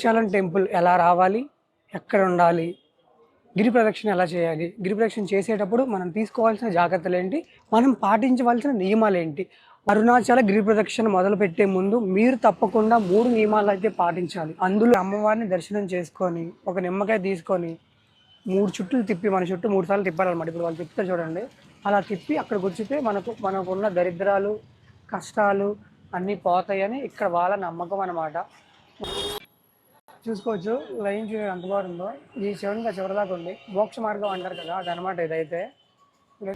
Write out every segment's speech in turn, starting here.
Chalam temple ఎలా రావాలి, ఎక్కడ ఉండాలి, గిరి ప్రదక్షిణ ఎలా చేయాలి, గిరి ప్రదక్షిణ చేసేటప్పుడు మనం తీసుకోవాల్సిన జాగ్రత్తలు ఏంటి, మనం పాటించవలసిన నియమాలు ఏంటి, అరుణాచల గిరి ప్రదక్షిణ మొదలు పెట్టే ముందు మీరు తప్పకుండా 3 నియమాలు అయితే పాటించాలి. అందులో అమ్మవారిని దర్శనం చేసుకొని ఒక నిమ్మకాయ తీసుకొని 3 చుట్లు తిప్పి మన చుట్టూ 3 సార్లు తిప్పాలన్నమాట. ఇప్పుడు వాళ్ళు తిప్పుతారు చూడండి, అలా తిప్పి అక్కడికి వచ్చితే మనకున్న దరిద్రాలు కష్టాలు అన్నీ పోతాయని ఇక్కడ వాళ్ళ నమ్మకం అన్నమాట. చూసుకోవచ్చు లైన్ ఎంత బాగుందో. ఈ శివలింగ చివరిదాకా ఉంది, మోక్ష మార్గం అంటారు కదా, అదనమాట ఇదైతే.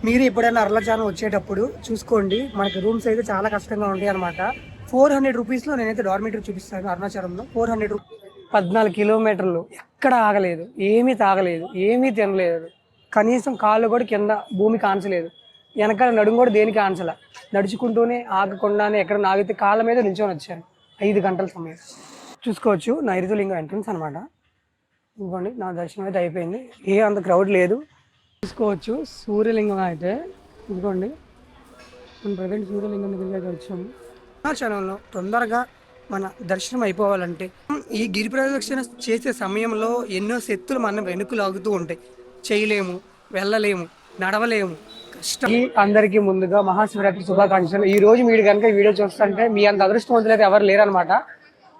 మీరు ఎప్పుడైనా అరుణాచలం వచ్చేటప్పుడు చూసుకోండి, మనకి రూమ్స్ అయితే చాలా కష్టంగా ఉంటాయి అనమాట. 400 రూపీస్లో నేనైతే డార్మేటరీ చూపిస్తాను అరుణాచలంలో. 400 రూపీస్, 14 కిలోమీటర్లు, ఎక్కడ ఆగలేదు, ఏమీ తాగలేదు, ఏమీ తినలేదు, కనీసం కాళ్ళు కూడా కింద భూమి కాంచలేదు, వెనకాల నడుము కూడా దేనికి ఆంచల, నడుచుకుంటూనే ఆగకుండానే ఎక్కడ నాగితే కాళ్ళ మీద నిల్చొని వచ్చాను 5 గంటల సమయం. చూసుకోవచ్చు నైరుతిలింగం ఎంట్రన్స్ అనమాట. ఇవ్వండి, నా దర్శనం అయితే అయిపోయింది, అంత క్రౌడ్ లేదు. చూసుకోవచ్చు సూర్యలింగం అయితే ఇదిగోండి, మనం ప్రజెంట్ సూర్యలింగం దగ్గరికి అయితే వచ్చాము. అరుణాచలంలో తొందరగా మన దర్శనం అయిపోవాలంటే ఈ గిరి ప్రదక్షిణ చేసే సమయంలో ఎన్నో శక్తులు మన వెనుక లాగుతూ ఉంటాయి. చేయలేము, వెళ్ళలేము, నడవలేము, కష్టం. అందరికీ ముందుగా మహాశివరాత్రి శుభాకాంక్షలు. ఈ రోజు మీరు కనుక ఈ వీడియో చూస్తుంటే మీ అంత అదృష్టవంతులు అయితే ఎవరు లేరనమాట.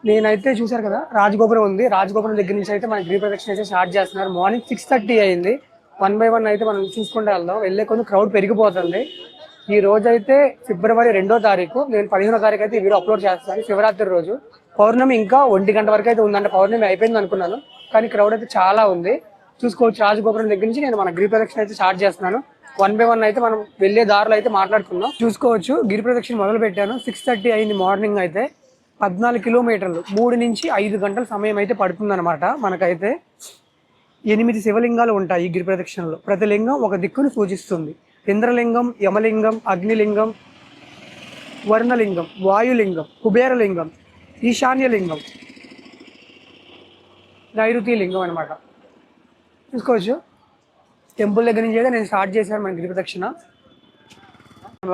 నేనైతే చూశారు కదా, రాజగోపురం ఉంది, రాజగోపురం దగ్గర నుంచి అయితే మన గిరి ప్రదక్షిణ అయితే స్టార్ట్ చేస్తున్నారు. మార్నింగ్ 6:30 అయింది. 1 by 1 అయితే మనం చూసుకుంటూ వెళ్దాం. వెళ్ళే కొంచెం క్రౌడ్ పెరిగిపోతుంది. ఈ రోజు అయితే ఫిబ్రవరి 2వ తారీఖు, నేను 15వ తారీఖు అయితే ఈ వీడియో అప్లోడ్ చేస్తాను. శివరాత్రి రోజు పౌర్ణమి ఇంకా 1 గంట వరకు అయితే ఉందంటే పౌర్ణమి అయిపోయింది అనుకున్నాను, కానీ క్రౌడ్ అయితే చాలా ఉంది. చూసుకోవచ్చు రాజగోపురం దగ్గర నుంచి నేను మన గిరి ప్రదక్షిణ అయితే స్టార్ట్ చేస్తున్నాను. 1 by 1 అయితే మనం వెళ్ళే దారిలో అయితే మాట్లాడుకుందాం. చూసుకోవచ్చు గిరి ప్రదక్షిణ మొదలు పెట్టాను. 6:30 అయింది మార్నింగ్ అయితే. 14 కిలోమీటర్లు, 3 నుంచి 5 గంటల సమయం అయితే పడుతుందన్నమాట. మనకైతే 8 శివలింగాలు ఉంటాయి ఈ గిరి ప్రదక్షిణలో. ప్రతి లింగం ఒక దిక్కును సూచిస్తుంది. ఇంద్రలింగం, యమలింగం, అగ్నిలింగం, వర్ణలింగం, వాయులింగం, కుబేరలింగం, ఈశాన్యలింగం, నైరుతి లింగం అనమాట. చూసుకోవచ్చు టెంపుల్ దగ్గర నుంచి అయితే నేను స్టార్ట్ చేశాను మన గిరి ప్రదక్షిణ.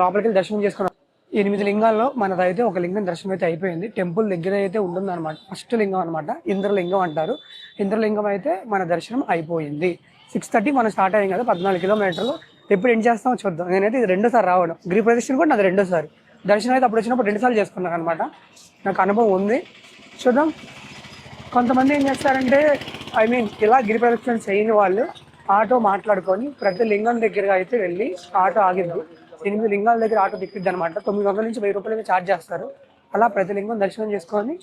లోపలికి వెళ్ళి దర్శనం చేసుకున్నాను. 8 లింగాల్లో మనదైతే ఒక లింగం దర్శనం అయితే అయిపోయింది. టెంపుల్ దగ్గర అయితే ఉంటుంది అనమాట. ఫస్ట్ లింగం అనమాట, ఇంద్రలింగం అంటారు. ఇంద్రలింగం అయితే మన దర్శనం అయిపోయింది. 6:30 మనం స్టార్ట్ అయ్యాం కదా, 14 కిలోమీటర్లు. ఎప్పుడు ఎండ్ చేస్తామో చూద్దాం. నేనైతే ఇది 2వ సారి రావడం, గిరి ప్రదక్షిణ కూడా నాది 2వ సారి. దర్శనం అయితే అప్పుడు వచ్చినప్పుడు 2 సార్లు చేసుకున్నాను అనమాట. నాకు అనుభవం ఉంది, చూద్దాం. కొంతమంది ఏం చేస్తారంటే ఇలా గిరి ప్రదక్షిణ చేయని వాళ్ళు ఆటో మాట్లాడుకొని ప్రతి లింగం దగ్గరగా అయితే వెళ్ళి ఆటో ఆగిద్దు. 8 లింగాల దగ్గర ఆటో తిప్పిద్ది అనమాట. 900 నుంచి 1000 రూపాయలు ఛార్జ్ చేస్తారు. అలా ప్రతి లింగం దర్శనం చేసుకొని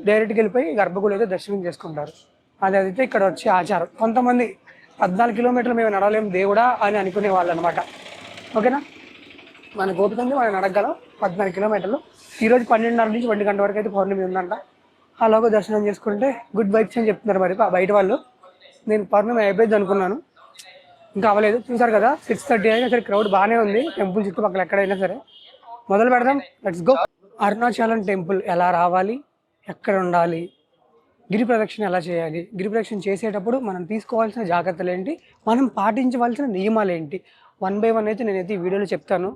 డైరెక్ట్గా వెళ్ళిపోయి గర్భగుడి అయితే దర్శనం చేసుకుంటారు. అదైతే ఇక్కడ వచ్చే ఆచారం. కొంతమంది 14 కిలోమీటర్లు మేము నడవలేము దేవుడా అని అనుకునే వాళ్ళు అనమాట. ఓకేనా, మన గోపికంది మనం నడగలం 14 కిలోమీటర్లు. ఈరోజు 12:30 నుంచి 1 గంట వరకు అయితే పౌర్ణమి ఉందంట. అలాగో దర్శనం చేసుకుంటే గుడ్ వైబ్స్ అని చెప్తున్నారు మరి బయట వాళ్ళు. నేను పౌర్ణమి అయిపోయింది అనుకున్నాను, ఇంకా అవ్వలేదు. చూసారు కదా 6:30 అయినా సరే క్రౌడ్ బాగానే ఉంది. టెంపుల్ చుట్టుపక్కల ఎక్కడైనా సరే. మొదలు పెడదాం, లెట్స్ గో. అరుణాచలం టెంపుల్ ఎలా రావాలి, ఎక్కడ ఉండాలి, గిరి ప్రదక్షిణ ఎలా చేయాలి, గిరి ప్రదక్షిణ చేసేటప్పుడు మనం తీసుకోవాల్సిన జాగ్రత్తలు ఏంటి, మనం పాటించవలసిన నియమాలు ఏంటి, 1 by 1 అయితే నేనైతే ఈ వీడియోలో చెప్తాను.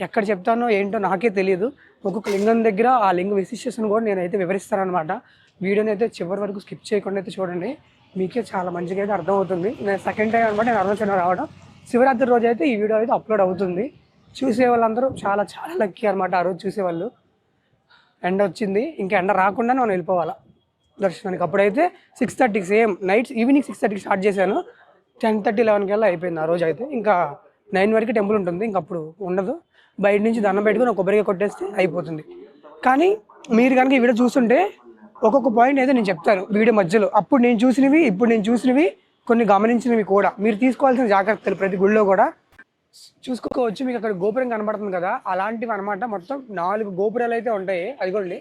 ఎక్కడ చెప్తానో ఏంటో నాకే తెలియదు. ఒక్కొక్క లింగం దగ్గర ఆ లింగ విశిష్టతను కూడా నేనైతే వివరిస్తాను అనమాట. వీడియోని అయితే చివరి వరకు స్కిప్ చేయకుండా అయితే చూడండి, మీకే చాలా మంచిగా అయితే అర్థమవుతుంది. నేను సెకండ్ టైం అనమాట నేను అరుణాచలం రావడం. శివరాత్రి రోజు అయితే ఈ వీడియో అయితే అప్లోడ్ అవుతుంది. చూసే వాళ్ళందరూ చాలా చాలా లక్కీ అనమాట. ఆ రోజు చూసేవాళ్ళు. ఎండ వచ్చింది, ఇంకా ఎండ రాకుండా మనం వెళ్ళిపోవాలా దర్శనానికి. అప్పుడైతే 6:30 సేమ్ ఈవినింగ్ 6:30 స్టార్ట్ చేశాను. 10:30, 11 కల్లా అయిపోయింది ఆ రోజు అయితే. ఇంకా 9 వరకు టెంపుల్ ఉంటుంది, ఇంకా అప్పుడు ఉండదు. బయట నుంచి దండం పెట్టుకుని ఒక కొబ్బరిగా కొట్టేస్తే అయిపోతుంది. కానీ మీరు కనుక ఈ వీడియో చూస్తుంటే ఒక్కొక్క పాయింట్ అయితే నేను చెప్తాను వీడియో మధ్యలో. అప్పుడు నేను చూసినవి, ఇప్పుడు నేను చూసినవి, కొన్ని గమనించినవి కూడా మీరు తీసుకోవాల్సిన జాగ్రత్తలు ప్రతి గుళ్ళో కూడా చూసుకోవచ్చు. మీకు అక్కడ గోపురం కనబడుతుంది కదా, అలాంటివి అనమాట. మొత్తం 4 గోపురాలు అయితే ఉంటాయి. అదిగోండి,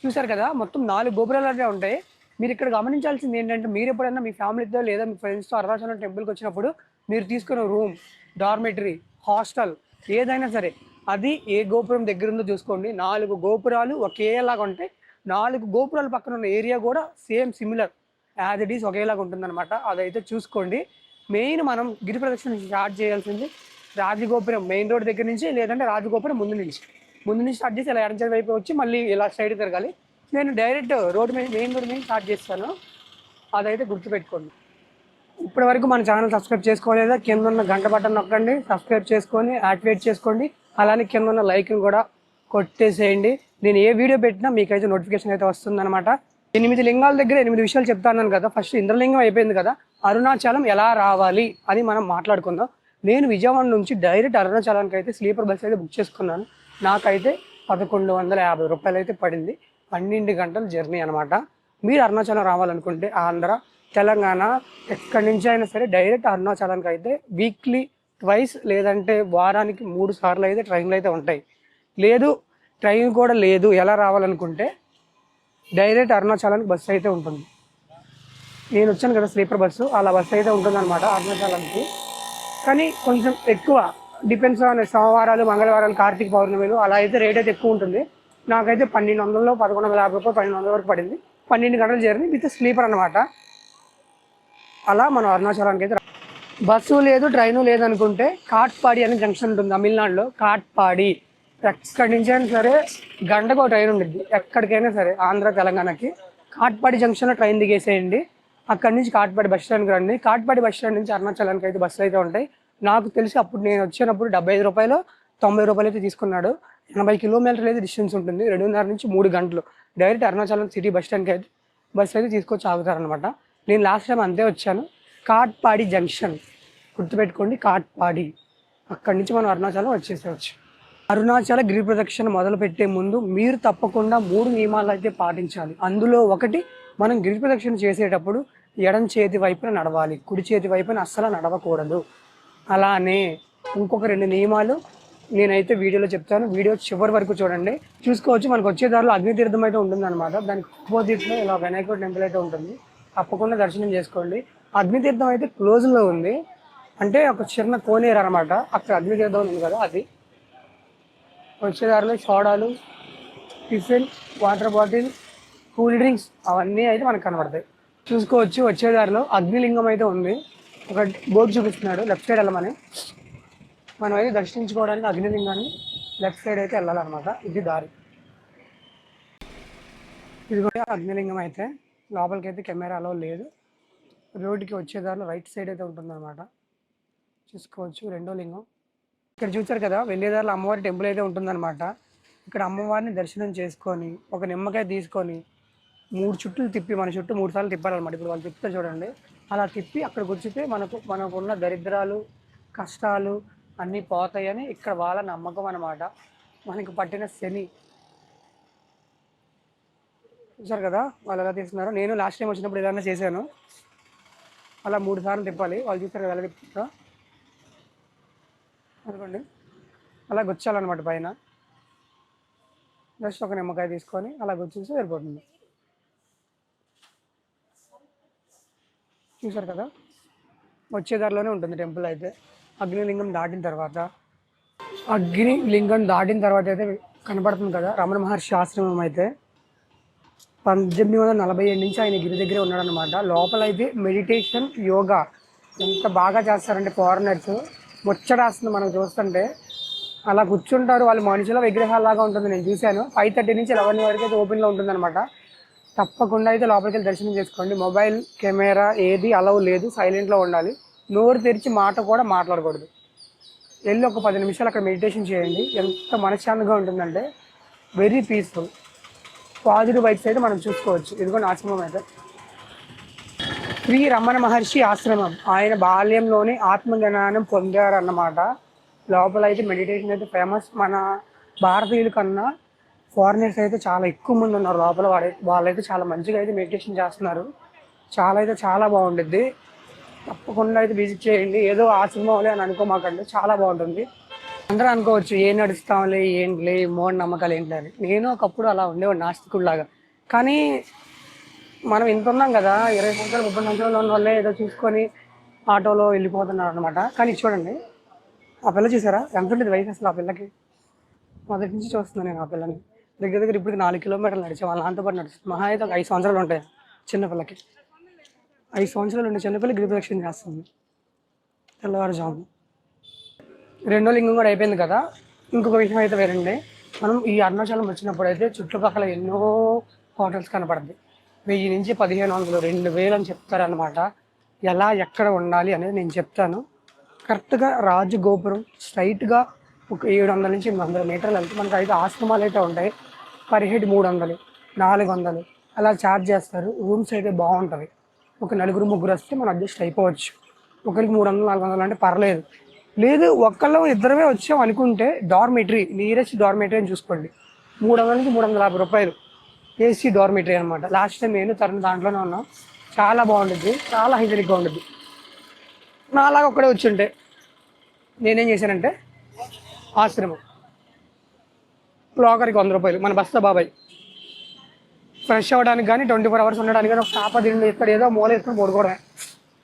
చూసారు కదా, మొత్తం 4 గోపురాలు అయితే ఉంటాయి. మీరు ఇక్కడ గమనించాల్సింది ఏంటంటే, మీరు ఎప్పుడైనా మీ ఫ్యామిలీతో లేదా మీ ఫ్రెండ్స్తో అరుణాచలం టెంపుల్కి వచ్చినప్పుడు మీరు తీసుకున్న రూమ్, డార్మెటరీ, హాస్టల్ ఏదైనా సరే అది ఏ గోపురం దగ్గర ఉందో చూసుకోండి. 4 గోపురాలు ఒకేలాగా ఉంటాయి. 4 గోపురాల పక్కన ఉన్న ఏరియా కూడా same similar as it is ఒకేలాగా ఉంటుందన్నమాట. అదైతే చూసుకోండి. మెయిన్ మనం గిరి ప్రదక్షిణ స్టార్ట్ చేయాల్సింది రాజగోపురం మెయిన్ రోడ్ దగ్గర నుంచి, లేదంటే రాజగోపురం ముందు నుంచి స్టార్ట్ చేసి ఇలా ఎడంచేతి వైపు వచ్చి మళ్ళీ ఇలా సైడ్ తిరగాలి. నేను డైరెక్ట్ రోడ్ మీద మెయిన్ రోడ్ మీద స్టార్ట్ చేస్తాను, అదైతే గుర్తుపెట్టుకోండి. ఇప్పటి వరకు మన ఛానల్ సబ్స్క్రైబ్ చేసుకోలేదా, కింద ఉన్న గంట బటన్ నొక్కండి, సబ్స్క్రైబ్ చేసుకొని యాక్టివేట్ చేసుకోండి. అలానే కింద ఉన్న లైక్ని కూడా కొట్టేసేయండి. నేను ఏ వీడియో పెట్టినా మీకైతే నోటిఫికేషన్ అయితే వస్తుందన్నమాట. 8 లింగాల దగ్గర 8 విషయాలు చెప్తాను కదా. ఫస్ట్ ఇంద్రలింగం అయిపోయింది కదా, అరుణాచలం ఎలా రావాలి అని మనం మాట్లాడుకుందాం. నేను విజయవాడ నుంచి డైరెక్ట్ అరుణాచలానికి అయితే స్లీపర్ బస్ అయితే బుక్ చేసుకున్నాను. నాకైతే 1150 రూపాయలు అయితే పడింది. 12 గంటల జర్నీ అనమాట. మీరు అరుణాచలం రావాలనుకుంటే ఆంధ్ర, తెలంగాణ ఎక్కడి నుంచి అయినా సరే డైరెక్ట్ అరుణాచలానికి అయితే వీక్లీ ట్వైస్ లేదంటే వారానికి 3 సార్లు అయితే ట్రైన్లు అయితే ఉంటాయి. లేదు ట్రైన్ కూడా లేదు, ఎలా రావాలనుకుంటే డైరెక్ట్ అరుణాచలానికి బస్సు అయితే ఉంటుంది. నేను వచ్చాను కదా స్లీపర్ బస్సు, అలా బస్సు అయితే ఉంటుందన్నమాట అరుణాచలానికి. కానీ కొంచెం ఎక్కువ డిపెండ్స్ ఆన్ సోమవారాలు, మంగళవారాలు, కార్తీక పౌర్ణమిలు అలా అయితే రేట్ అయితే ఎక్కువ ఉంటుంది. నాకైతే 1200, 1150 రూపాయలు, 1200 వరకు పడింది. 12 గంటల జర్నీ విత్ స్లీపర్ అనమాట. అలా మనం అరుణాచలానికి అయితే బస్సు లేదు, ట్రైను లేదనుకుంటే కాట్పాడి అనే జంక్షన్ ఉంటుంది తమిళనాడులో. కాట్పాడి ఎక్కడి నుంచి అయినా సరే గంటకు ఒక ట్రైన్ ఉంటుంది, ఎక్కడికైనా సరే ఆంధ్ర తెలంగాణకి. కాట్పాడి జంక్షన్లో ట్రైన్ దిగేసేయండి. అక్కడి నుంచి కాట్పాడి బస్ స్టాండ్కి రండి. కాట్పాడి బస్ స్టాండ్ నుంచి అరుణాచలానికి అయితే బస్సులు అయితే ఉంటాయి. నాకు తెలిసి అప్పుడు నేను వచ్చినప్పుడు 75 రూపాయలు, 90 రూపాయలు అయితే తీసుకున్నాడు. 80 కిలోమీటర్లు అయితే డిస్టెన్స్ ఉంటుంది, 2.5 నుంచి 3 గంటలు. డైరెక్ట్ అరుణాచలం సిటీ బస్ స్టాండ్కి అయితే బస్సు అయితే తీసుకొచ్చి ఆగుతారనమాట. నేను లాస్ట్ టైం అంతే వచ్చాను. కాట్పాడి జంక్షన్ గుర్తుపెట్టుకోండి, కాట్పాడి. అక్కడి నుంచి మనం అరుణాచలం వచ్చేసేవచ్చు. అరుణాచల గిరి ప్రదక్షిణ మొదలు పెట్టే ముందు మీరు తప్పకుండా 3 నియమాలు అయితే పాటించాలి. అందులో ఒకటి, మనం గిరి ప్రదక్షిణ చేసేటప్పుడు ఎడం చేతి వైపున నడవాలి, కుడి చేతి వైపున అస్సలు నడవకూడదు. అలానే ఇంకొక 2 నియమాలు నేనైతే వీడియోలో చెప్తాను, వీడియో చివరి వరకు చూడండి. చూసుకోవచ్చు, మనకు వచ్చే దారిలో అగ్నితీర్థం అయితే ఉంటుందన్నమాట. దానికి ఆపోజిట్లో ఇలా వినాయకుడు టెంపుల్ అయితే ఉంటుంది, తప్పకుండా దర్శనం చేసుకోండి. అగ్నితీర్థం అయితే క్లోజ్లో ఉంది, అంటే ఒక చిన్న కోనేరు అనమాట. అక్కడ అగ్నితీర్థం ఉంది కదా, అది. వచ్చేదారిలో సోడాలు, tiffin, water bottle, cool drinks అవన్నీ అయితే మనకు కనబడతాయి. చూసుకోవచ్చు, వచ్చేదారిలో అగ్నిలింగం అయితే ఉంది. ఒక బోర్డు చూపిస్తున్నాడు, లెఫ్ట్ సైడ్ వెళ్ళమని. మనం అయితే దర్శించుకోవడానికి అగ్నిలింగాన్ని లెఫ్ట్ సైడ్ అయితే వెళ్ళాలన్నమాట. ఇది దారి. ఇది కూడా అగ్నిలింగం అయితే. లోపలికి అయితే కెమెరా అలో లేదు. రోడ్డుకి వచ్చేదారిలో రైట్ సైడ్ అయితే ఉంటుందన్నమాట. చూసుకోవచ్చు, 2వ లింగం. ఇక్కడ చూసారు కదా, వెళ్ళేదారిలో అమ్మవారి టెంపుల్ అయితే ఉంటుందన్నమాట. ఇక్కడ అమ్మవారిని దర్శనం చేసుకొని ఒక నిమ్మకాయ తీసుకొని 3 చుట్లు తిప్పి, మన చుట్టూ 3 సార్లు తిప్పాలన్నమాట. ఇప్పుడు వాళ్ళు తిప్పుతారు చూడండి, అలా తిప్పి అక్కడ కూర్చుంటే మనకున్న దరిద్రాలు, కష్టాలు అన్నీ పోతాయని ఇక్కడ వాళ్ళ నమ్మకం అనమాట. మనకి పట్టిన శని. చూసారు కదా వాళ్ళు ఎలా తీస్తున్నారు. నేను లాస్ట్ టైం వచ్చినప్పుడు ఏదైనా చేశాను, అలా 3 సార్లు తిప్పాలి. వాళ్ళు చూసారు కదా ఎలా తిప్పుతా అనుకోండి, అలా గుచ్చాలన్నమాట పైన. జస్ట్ ఒక నిమ్మకాయ తీసుకొని అలా గుచ్చేసి సరిపోతుంది. చూసారు కదా, వచ్చేదారిలోనే ఉంటుంది టెంపుల్ అయితే. అగ్నిలింగం దాటిన తర్వాత అయితే కనపడుతుంది కదా రమణ మహర్షి ఆశ్రమం అయితే. 1847 నుంచి ఆయన గిరి దగ్గరే ఉన్నాడనమాట. లోపల అయితే మెడిటేషన్, యోగా ఎంత బాగా చేస్తారంటే ఫారినర్స్ ముచ్చటేస్తుంది మనం చూస్తుంటే. అలా కూర్చుంటారు వాళ్ళు, మనుషుల విగ్రహాలాగా ఉంటుంది. నేను చూశాను. 5:30 నుంచి 11 వరకు అయితే ఓపెన్లో ఉంటుందన్నమాట. తప్పకుండా అయితే లోపలికి వెళ్ళి దర్శనం చేసుకోండి. మొబైల్ కెమెరా ఏది అలౌ లేదు, సైలెంట్లో ఉండాలి. నోరు తెరిచి మాట కూడా మాట్లాడకూడదు. వెళ్ళి ఒక 10 నిమిషాలు అక్కడ మెడిటేషన్ చేయండి. ఎంత మనశ్శాంతిగా ఉంటుందంటే వెరీ పీస్ఫుల్. పాజిటివ్ వైబ్స్ అయితే మనం చూసుకోవచ్చు. ఇదిగో ఆశ్రమం అయితే శ్రీ రమణ మహర్షి ఆశ్రమం. ఆయన బాల్యంలోనే ఆత్మజ్ఞానం పొందారన్నమాట. లోపల అయితే మెడిటేషన్ అయితే ఫేమస్. మన భారతీయుల కన్నా ఫారినర్స్ అయితే చాలా ఎక్కువ మంది ఉన్నారు లోపల. వాళ్ళైతే చాలా మంచిగా అయితే మెడిటేషన్ చేస్తున్నారు. చాలా బాగుంటుంది. తప్పకుండా అయితే విజిట్ చేయండి. ఏదో ఆశ్రమంలే అని అనుకోమాకండి, చాలా బాగుంటుంది. అందరూ అనుకోవచ్చు ఏం నడుస్తాంలే, ఏంటిలే మూఢ నమ్మకాలు ఏంటి అని. నేను ఒకప్పుడు అలా ఉండేవాడు, నాస్తికుడిలాగా. కానీ మనం ఇంత ఉన్నాం కదా, 20 సంవత్సరాలు 30 సంవత్సరాలు ఉన్న వాళ్ళే ఏదో చూసుకొని ఆటోలో వెళ్ళిపోతున్నారు అనమాట. కానీ చూడండి, ఆ పిల్ల చూసారా ఎంత ఉంటుంది వయసు అసలు ఆ పిల్లకి. మొదటి నుంచి చూస్తున్నాను నేను ఆ పిల్లని. దగ్గర ఇప్పుడు 4 కిలోమీటర్లు నడిచే వాళ్ళ నాతో పాటు నడుస్తుంది. మహా అయితే ఒక 5 సంవత్సరాలు ఉంటాయి చిన్నపిల్లకి. 5 సంవత్సరాలు ఉండే చిన్నపిల్ల గిరి ప్రదక్షిణ చేస్తుంది తెల్లవారుజాము. 2వ లింగం కూడా అయిపోయింది కదా. ఇంకొక విషయం అయితే వేరండి, మనం ఈ అరుణాచలం వచ్చినప్పుడు అయితే చుట్టుపక్కల ఎన్నో హోటల్స్ కనపడుతుంది. 1000 నుంచి 1500, 2000 అని చెప్తారనమాట. ఎలా ఎక్కడ ఉండాలి అనేది నేను చెప్తాను. కరెక్ట్గా రాజగోపురం స్ట్రైట్గా ఒక 700 నుంచి 800 మీటర్లు వెళ్తే మనకు అయితే ఆశ్రమాలు అయితే ఉంటాయి. పర్ హెడ్ 300, 400 అలా ఛార్జ్ చేస్తారు. రూమ్స్ అయితే బాగుంటుంది. ఒక నలుగురు ముగ్గురు వస్తే మనం అడ్జస్ట్ అయిపోవచ్చు. ఒకరికి 300, 400 అంటే పర్లేదు. లేదు ఒక్కళ్ళు ఇద్దరమే వచ్చాం అనుకుంటే డార్మెటరీ, నియరెస్ట్ డార్మెటరీ అని చూసుకోండి. 300 నుంచి 350 రూపాయలు ఏసీ డార్మెటరీ అనమాట. లాస్ట్ టైం నేను తరుణ్ దాంట్లోనే ఉన్నాం. చాలా బాగుంటుంది, చాలా హైజీనిక్గా ఉంటుంది. నాలాగా ఒక్కడే వచ్చి ఉంటే నేనేం చేశానంటే ఆశ్రమం లాకర్కి 100 రూపాయలు, మన బస్తా బాబాయ్ ఫ్రెష్ అవ్వడానికి కానీ 24 hours ఉండడానికి కానీ ఒక చాప దిండి ఇక్కడ ఏదో మూల వేసుకొని పడుకోవడమే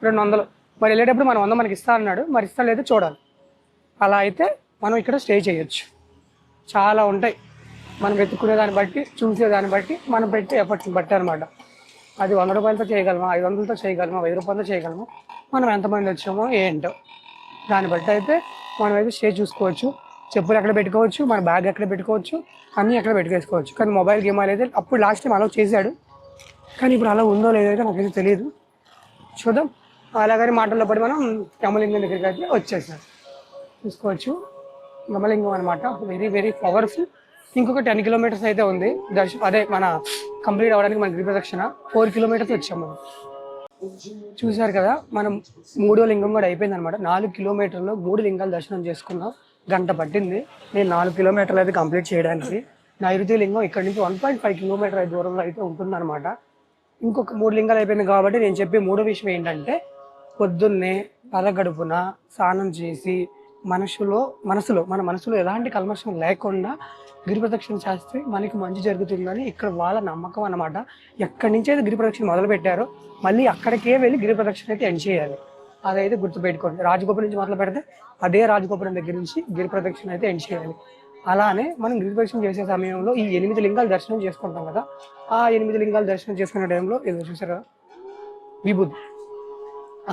200. మరి వెళ్ళేటప్పుడు మనం 100 మనకి ఇస్తా అన్నాడు, మరి ఇస్తా లేదో చూడాలి. అలా అయితే మనం ఇక్కడ స్టే చేయొచ్చు. చాలా ఉంటాయి మనం వెతుక్కునే దాన్ని బట్టి, చూసేదాన్ని బట్టి మనం పెట్టే ఎఫర్ట్స్ని బట్టి అనమాట. అది 100 రూపాయలతో చేయగలమా, 500తో చేయగలమా, 1000 రూపాయలతో చేయగలమా, మనం ఎంతమంది వచ్చామో ఏంటో దాన్ని బట్టి అయితే మనం అయితే స్టే చూసుకోవచ్చు. చెప్పులు ఎక్కడ పెట్టుకోవచ్చు, మన బ్యాగ్ ఎక్కడ పెట్టుకోవచ్చు, అన్నీ ఎక్కడ పెట్టుకేసుకోవచ్చు. కానీ మొబైల్ గేమ్ అయితే అప్పుడు లాస్ట్ టైం అలా చేశాడు, కానీ ఇప్పుడు అలా ఉందో లేదో అయితే నాకైతే తెలియదు. చూద్దాం. అలాగని మాటల్లో పడి మనం యమలింగం దగ్గరికి అయితే వచ్చేసాం. చూసుకోవచ్చు యమలింగం అనమాట. Very very powerful. ఇంకొక 10 కిలోమీటర్స్ అయితే ఉంది అదే మన కంప్లీట్ అవ్వడానికి. మన గిరి ప్రదక్షిణ 4 కిలోమీటర్స్ వచ్చాము మనం. చూశారు కదా, మనం 3వ లింగం కూడా అయిపోయింది అనమాట. 4 కిలోమీటర్లో 3 లింగాలు దర్శనం చేసుకున్నాం. గంట పట్టింది నేను 4 కిలోమీటర్లు అయితే కంప్లీట్ చేయడానికి. నైరుతి లింగం ఇక్కడ నుంచి 1.5 కిలోమీటర్ దూరంలో అయితే ఉంటుందన్నమాట. ఇంకొక 3 లింగాలు అయిపోయింది కాబట్టి నేను చెప్పే 3వ విషయం ఏంటంటే, పొద్దున్నే పదగడుపున స్నానం చేసి మన మనసులో ఎలాంటి కల్మషం లేకుండా గిరి ప్రదక్షిణ చేస్తే మనకి మంచి జరుగుతుందని ఇక్కడ వాళ్ళ నమ్మకం అన్నమాట. ఎక్కడి నుంచి అయితే గిరి ప్రదక్షిణ మొదలు పెట్టారో మళ్ళీ అక్కడికే వెళ్ళి గిరి ప్రదక్షిణ అయితే ఎండ్ చేయాలి. అదైతే గుర్తుపెట్టుకోండి. రాజగోపురం నుంచి మొదలు పెడితే అదే రాజగోపురం దగ్గర నుంచి గిరి ప్రదక్షిణ అయితే ఎండ్ చేయాలి. అలానే మనం గిరి ప్రదక్షిణ చేసే సమయంలో ఈ 8 లింగాలు దర్శనం చేసుకుంటాం కదా, ఆ 8 లింగాలు దర్శనం చేసుకునే టైంలో ఏదో చూసారు కదా విభూతి,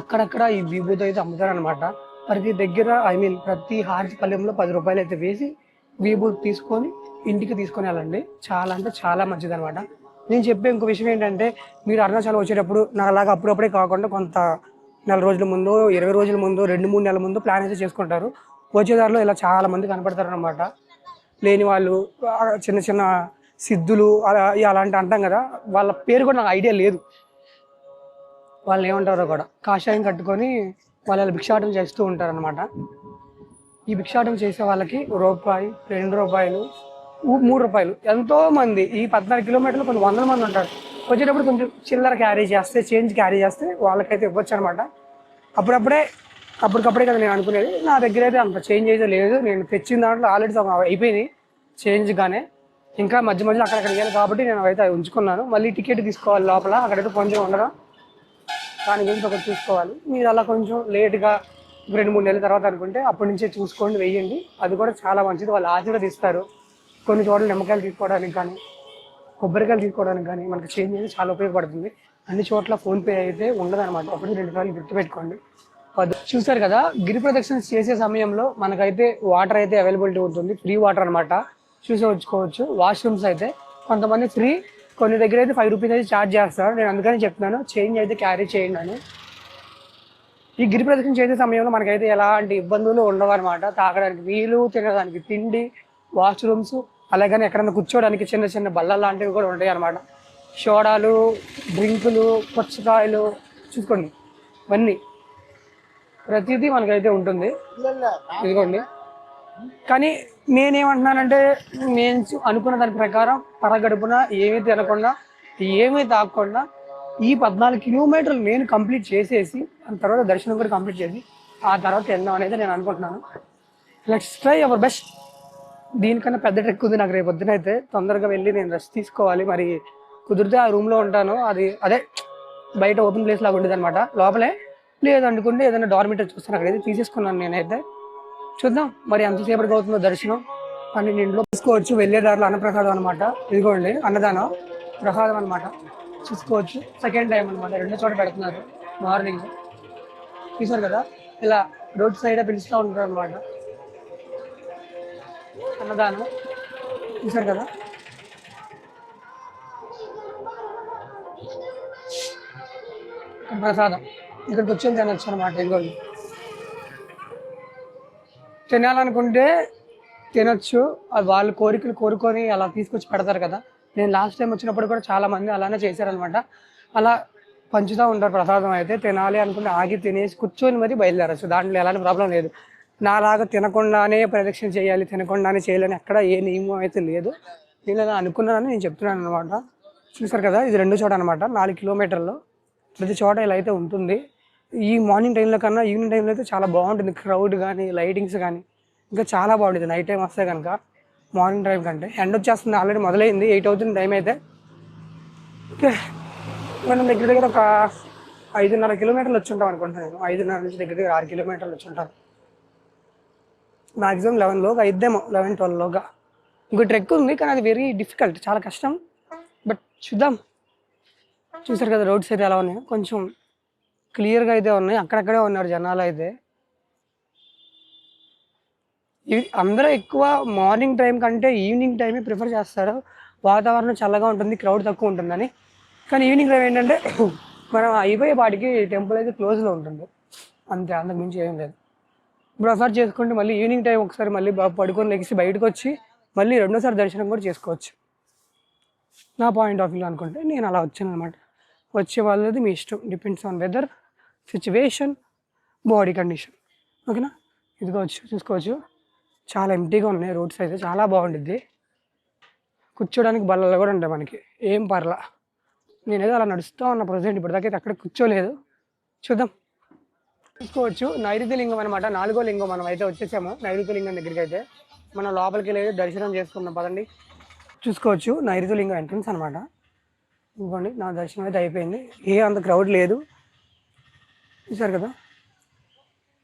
అక్కడక్కడ ఈ విభూతి అయితే అమ్ముతారనమాట. ప్రతి దగ్గర ప్రతి హారతి పల్లెంలో 10 రూపాయలు అయితే వేసి విభూతి తీసుకొని ఇంటికి తీసుకొని వెళ్ళండి. చాలా అంటే చాలా మంచిది అనమాట. నేను చెప్పే ఇంకో విషయం ఏంటంటే, మీరు అరుణాచలం వచ్చేటప్పుడు నాలాగా అప్పుడప్పుడే కాకుండా కొంత నెల రోజుల ముందు, 20 రోజుల ముందు, 2-3 నెలల ముందు ప్లాన్ అయితే చేసుకుంటారు. వచ్చేదారిలో ఇలా చాలా మంది కనపడతారు అనమాట. లేని వాళ్ళు, చిన్న చిన్న సిద్ధులు అలాంటి అంటాం కదా, వాళ్ళ పేరు కూడా నాకు ఐడియా లేదు. వాళ్ళు ఏమంటారో కూడా కాషాయం కట్టుకొని వాళ్ళు భిక్షాటం చేస్తూ ఉంటారు అనమాట. ఈ భిక్షాటం చేసే వాళ్ళకి రూపాయి, 2 రూపాయలు, 3 రూపాయలు ఎంతో మంది ఈ 14 కిలోమీటర్లు కొన్ని 100 మంది ఉంటారు. వచ్చేటప్పుడు కొంచెం చిల్లర క్యారీ చేస్తే, చేంజ్ క్యారీ చేస్తే వాళ్ళకైతే ఇవ్వచ్చు అనమాట. అప్పటికప్పుడే కదా నేను అనుకునేది. నా దగ్గర అయితే అంత చేంజ్ అయితే లేదు. నేను తెచ్చిన దాంట్లో ఆల్రెడీ అయిపోయింది చేంజ్గానే. ఇంకా మధ్య మధ్యలో అక్కడికి వెళ్ళాలి కాబట్టి నేను అయితే ఉంచుకున్నాను. మళ్ళీ టికెట్ తీసుకోవాలి లోపల, అక్కడైతే కొంచెం ఉండడం, దాని గురించి ఒకటి చూసుకోవాలి. మీరు అలా కొంచెం లేట్గా 2-3 నెలల తర్వాత అనుకుంటే అప్పటి నుంచే చూసుకోండి, వెయ్యండి. అది కూడా చాలా మంచిది. వాళ్ళు ఆశీర్వదిస్తారు. కొన్ని చోట్ల నిమ్మకాయలు తీసుకోవడానికి కానీ, కొబ్బరికాయలు తీసుకోవడానికి కానీ మనకి చేంజ్ అయితే చాలా ఉపయోగపడుతుంది. అన్ని చోట్ల ఫోన్పే అయితే ఉండదన్నమాట. ఒకటి 2 సార్లు గుర్తుపెట్టుకోండి. చూసారు కదా, గిరి ప్రదక్షిణ చేసే సమయంలో మనకైతే వాటర్ అయితే అవైలబిలిటీ ఉంటుంది. ఫ్రీ వాటర్ అనమాట. వచ్చుకోవచ్చు. వాష్రూమ్స్ అయితే కొంతమంది ఫ్రీ, కొన్ని దగ్గర అయితే 5 రూపీస్ అయితే ఛార్జ్ చేస్తారు. నేను అందుకని చెప్తున్నాను చేంజ్ అయితే క్యారీ చేయండి అని. ఈ గిరి ప్రదక్షిణ చేసే సమయంలో మనకైతే ఎలాంటి ఇబ్బందులు ఉండవు అనమాట. తాగడానికి నీళ్ళు, తినడానికి తిండి, వాష్రూమ్స్, అలాగని ఎక్కడన్నా కూర్చోడానికి చిన్న చిన్న బల్ల లాంటివి కూడా ఉంటాయి అనమాట. సోడాలు, డ్రింకులు, పుచ్చకాయలు చూసుకోండి, ఇవన్నీ ప్రతిదీ మనకైతే ఉంటుంది. ఇదిగోండి. కానీ నేనేమంటున్నానంటే, నేను అనుకున్న దాని ప్రకారం పరగడుపున ఏమీ తినకుండా, ఏమీ తాగకుండా ఈ 14 కిలోమీటర్లు నేను కంప్లీట్ చేసేసి, ఆ తర్వాత దర్శనం కూడా కంప్లీట్ చేసి ఆ తర్వాత వెళ్దాం అనేది నేను అనుకుంటున్నాను. Let's try our best. దీనికన్నా పెద్ద ట్రెక్ ఉంది నాకు. రేపు పొద్దున అయితే తొందరగా వెళ్ళి నేను రెస్ట్ తీసుకోవాలి. మరి కుదిరితే ఆ రూమ్లో ఉంటాను. అదే బయట ఓపెన్ ప్లేస్ లాగా ఉండేది అనమాట. లోపలే లేదనుకుంటే ఏదైనా డార్మిటరీ చూస్తాను, అక్కడైతే తీసేసుకున్నాను నేనైతే. చూద్దాం మరి ఎంతసేపటికి అవుతుందో దర్శనం. 12 తీసుకోవచ్చు. వెళ్ళేదారిలో అన్నప్రసాదం అనమాట. ఇదిగోండి అన్నదానం ప్రసాదం అనమాట. చూసుకోవచ్చు. సెకండ్ టైం అనమాట. 2 చోట పెడుతున్నారు మార్నింగ్. చూసారు కదా, ఇలా రోడ్ సైడ్ పిలుస్తూ ఉంటారు అనమాట అన్నదానం. చూసారు కదా, ప్రసాదం ఇక్కడికి వచ్చి తినొచ్చు అనమాట. ఇంకోటి తినాలనుకుంటే తినొచ్చు, అది వాళ్ళు కోరికలు కోరుకొని అలా తీసుకొచ్చి పెడతారు కదా. నేను లాస్ట్ టైం వచ్చినప్పుడు కూడా చాలా మంది అలానే చేశారనమాట. అలా పంచుతూ ఉంటారు ప్రసాదం. అయితే తినాలి అనుకుంటే ఆగి తినేసి కూర్చొని మరి బయలుదేరచ్చు, దాంట్లో ఎలాంటి ప్రాబ్లం లేదు. నాలాగా తినకుండానే ప్రదక్షిణ చేయాలి, తినకుండానే చేయాలని అక్కడ ఏ నియమం అయితే లేదు. నేను అలా అనుకున్నానని నేను చెప్తున్నాను అనమాట. చూసారు కదా, ఇది రెండో చోట అనమాట. 4 కిలోమీటర్లు ప్రతి చోట ఇలా అయితే ఉంటుంది. ఈ మార్నింగ్ టైంలో కన్నా ఈవినింగ్ టైంలో అయితే చాలా బాగుంటుంది. క్రౌడ్ కానీ లైటింగ్స్ కానీ ఇంకా చాలా బాగుంటుంది. నైట్ టైం వస్తే కనుక మార్నింగ్ టైం కంటే. ఎండ్ వచ్చేస్తుంది, ఆల్రెడీ మొదలైంది, 8 అవుతుంది టైం అయితే. ఓకే, మనం దగ్గర దగ్గర ఒక 5.5 కిలోమీటర్లు వచ్చి ఉంటాం అనుకుంటున్నాను. నేను 5.5 నుంచి దగ్గర దగ్గర 6 కిలోమీటర్లు వచ్చి ఉంటాను. మ్యాక్సిమం 11లోగా అయిద్దేమో, 11-12లోగా. ఇంకో ట్రెక్ ఉంది కానీ అది వెరీ డిఫికల్ట్, చాలా కష్టం. బట్ చూద్దాం. చూసారు కదా రోడ్స్ అయితే ఎలా ఉన్నాయో, కొంచెం క్లియర్గా అయితే ఉన్నాయి. అక్కడక్కడే ఉన్నారు జనాలు అయితే. ఇవి అందరూ ఎక్కువ మార్నింగ్ టైం కంటే ఈవినింగ్ టైమే ప్రిఫర్ చేస్తారు. వాతావరణం చల్లగా ఉంటుంది, క్రౌడ్ తక్కువ ఉంటుందని. కానీ ఈవినింగ్ టైం ఏంటంటే మనం అయిపోయే పాటికి టెంపుల్ అయితే క్లోజ్లో ఉంటుంది, అంతే, అంతకు మించి ఏం లేదు. ఇప్పుడు ఒకసారి చేసుకుంటే మళ్ళీ ఈవినింగ్ టైం ఒకసారి మళ్ళీ పడుకొని లెగిసి బయటకు వచ్చి మళ్ళీ రెండోసారి దర్శనం కూడా చేసుకోవచ్చు. నా పాయింట్ ఆఫ్ వ్యూ అనుకుంటే నేను అలా వచ్చాను అనమాట. వచ్చే వాళ్ళది మీ ఇష్టం, depends on weather, situation, body condition. ఓకేనా, ఇదిగోవచ్చు చూసుకోవచ్చు, చాలా ఎంటీగా ఉన్నాయి రోడ్స్ అయితే, చాలా బాగుంటుంది. కూర్చోడానికి బల్లలు కూడా ఉంటాయి మనకి, ఏం పర్లా. నేనేదో అలా నడుస్తూ ఉన్నా ప్రజెంట్, ఇప్పటిదాకా అయితే అక్కడ కూర్చోలేదు. చూద్దాం. చూసుకోవచ్చు నైరుతి లింగం అనమాట, 4వ లింగం. మనం అయితే వచ్చేసాము నైరుతి లింగం దగ్గరికి. అయితే మనం లోపలికి వెళ్ళి దర్శనం చేసుకుందాం పదండి. చూసుకోవచ్చు నైరుతి లింగం ఎంట్రన్స్ అనమాట. ఇవ్వండి, నా దర్శనం అయితే అయిపోయింది, అంత క్రౌడ్ లేదు. చూసారు కదా,